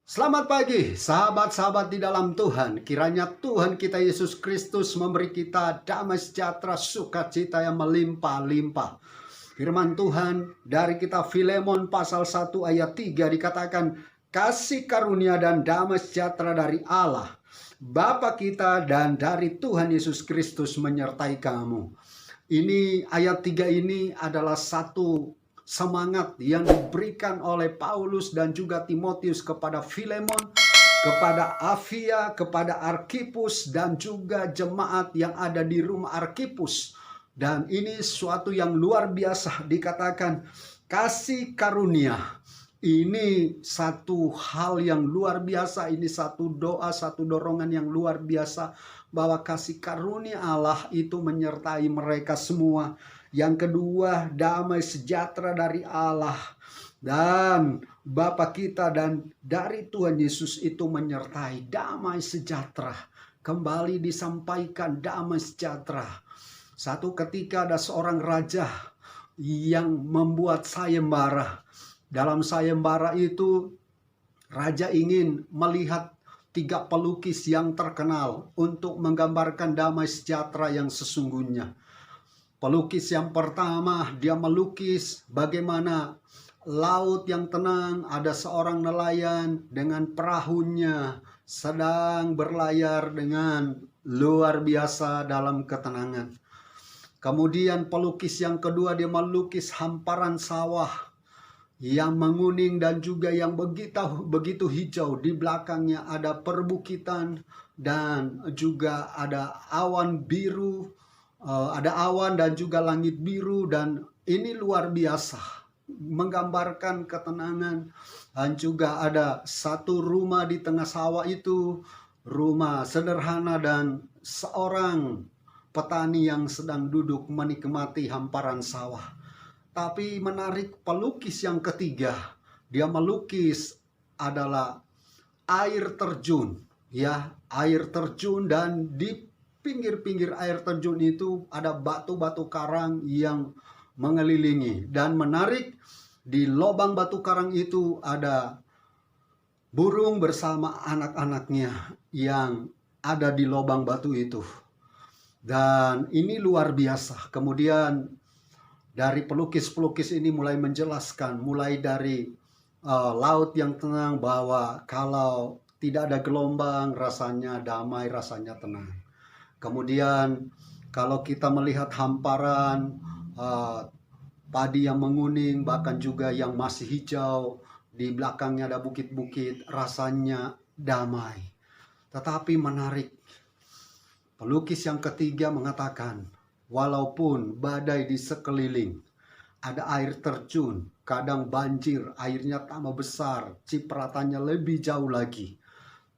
Selamat pagi, sahabat-sahabat di dalam Tuhan. Kiranya Tuhan kita Yesus Kristus memberi kita damai sejahtera, sukacita yang melimpah-limpah. Firman Tuhan dari kitab Filemon pasal 1 ayat 3 dikatakan, kasih karunia dan damai sejahtera dari Allah, Bapa kita dan dari Tuhan Yesus Kristus menyertai kamu. Ini ayat 3 ini adalah satu semangat yang diberikan oleh Paulus dan juga Timotius kepada Filemon, kepada Apfia, kepada Arkhipus, dan juga jemaat yang ada di rumah Arkhipus. Dan ini suatu yang luar biasa, dikatakan kasih karunia. Ini satu hal yang luar biasa, ini satu doa, satu dorongan yang luar biasa, bahwa kasih karunia Allah itu menyertai mereka semua. Yang kedua, damai sejahtera dari Allah dan Bapa kita dan dari Tuhan Yesus itu menyertai damai sejahtera. Kembali disampaikan damai sejahtera. Satu ketika ada seorang raja yang membuat sayembara. Dalam sayembara itu raja ingin melihat 3 pelukis yang terkenal untuk menggambarkan damai sejahtera yang sesungguhnya. Pelukis yang pertama, dia melukis bagaimana laut yang tenang, ada seorang nelayan dengan perahunya sedang berlayar dengan luar biasa dalam ketenangan. Kemudian pelukis yang kedua, dia melukis hamparan sawah yang menguning dan juga yang begitu hijau. Di belakangnya ada perbukitan dan juga ada awan biru. Ada awan dan juga langit biru, dan ini luar biasa menggambarkan ketenangan. Dan juga ada satu rumah di tengah sawah itu, rumah sederhana, dan seorang petani yang sedang duduk menikmati hamparan sawah. Tapi menarik, pelukis yang ketiga, dia melukis adalah air terjun, ya, air terjun, dan di pinggir-pinggir air terjun itu ada batu-batu karang yang mengelilingi. Dan menarik, di lubang batu karang itu ada burung bersama anak-anaknya yang ada di lubang batu itu. Dan ini luar biasa. Kemudian dari pelukis-pelukis ini mulai menjelaskan, mulai dari laut yang tenang, bahwa kalau tidak ada gelombang rasanya damai, rasanya tenang. Kemudian kalau kita melihat hamparan padi yang menguning, bahkan juga yang masih hijau, di belakangnya ada bukit-bukit, rasanya damai. Tetapi menarik, pelukis yang ketiga mengatakan, walaupun badai di sekeliling, ada air terjun, kadang banjir, airnya tambah besar, cipratannya lebih jauh lagi,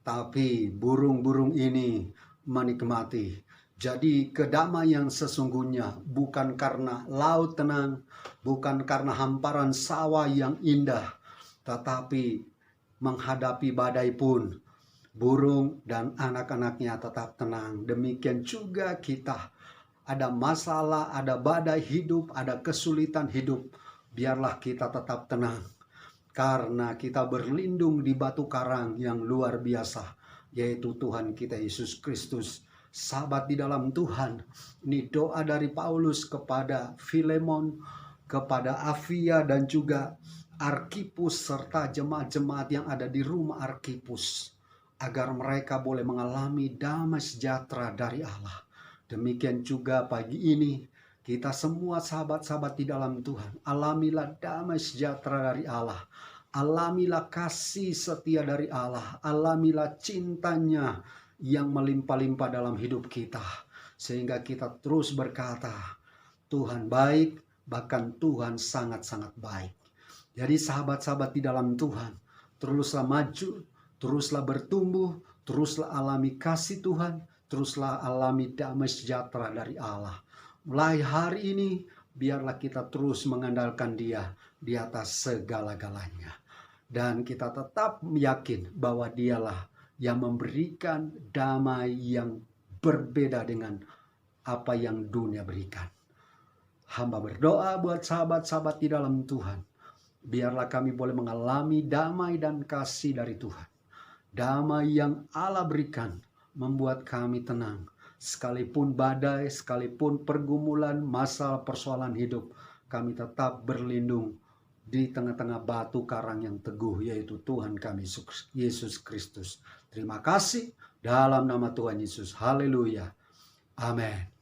tapi burung-burung ini menikmati. Jadi kedamaian sesungguhnya bukan karena laut tenang, bukan karena hamparan sawah yang indah, tetapi menghadapi badai pun burung dan anak-anaknya tetap tenang. Demikian juga kita, ada masalah, ada badai hidup, ada kesulitan hidup, biarlah kita tetap tenang. Karena kita berlindung di batu karang yang luar biasa, yaitu Tuhan kita Yesus Kristus. Sahabat di dalam Tuhan, ini doa dari Paulus kepada Filemon, kepada Apfia dan juga Arkhipus, serta jemaat-jemaat yang ada di rumah Arkhipus, agar mereka boleh mengalami damai sejahtera dari Allah. Demikian juga pagi ini, kita semua sahabat-sahabat di dalam Tuhan, alamilah damai sejahtera dari Allah. Alamilah kasih setia dari Allah. Alamilah cintanya yang melimpah-limpah dalam hidup kita. Sehingga kita terus berkata, Tuhan baik, bahkan Tuhan sangat-sangat baik. Jadi sahabat-sahabat di dalam Tuhan, teruslah maju, teruslah bertumbuh, teruslah alami kasih Tuhan, teruslah alami damai sejahtera dari Allah. Mulai hari ini, biarlah kita terus mengandalkan Dia di atas segala-galanya. Dan kita tetap yakin bahwa Dialah yang memberikan damai yang berbeda dengan apa yang dunia berikan. Hamba berdoa buat sahabat-sahabat di dalam Tuhan. Biarlah kami boleh mengalami damai dan kasih dari Tuhan. Damai yang Allah berikan membuat kami tenang. Sekalipun badai, sekalipun pergumulan, masalah persoalan hidup, kami tetap berlindung di tengah-tengah batu karang yang teguh, yaitu Tuhan kami Yesus Kristus. Terima kasih dalam nama Tuhan Yesus. Haleluya. Amin.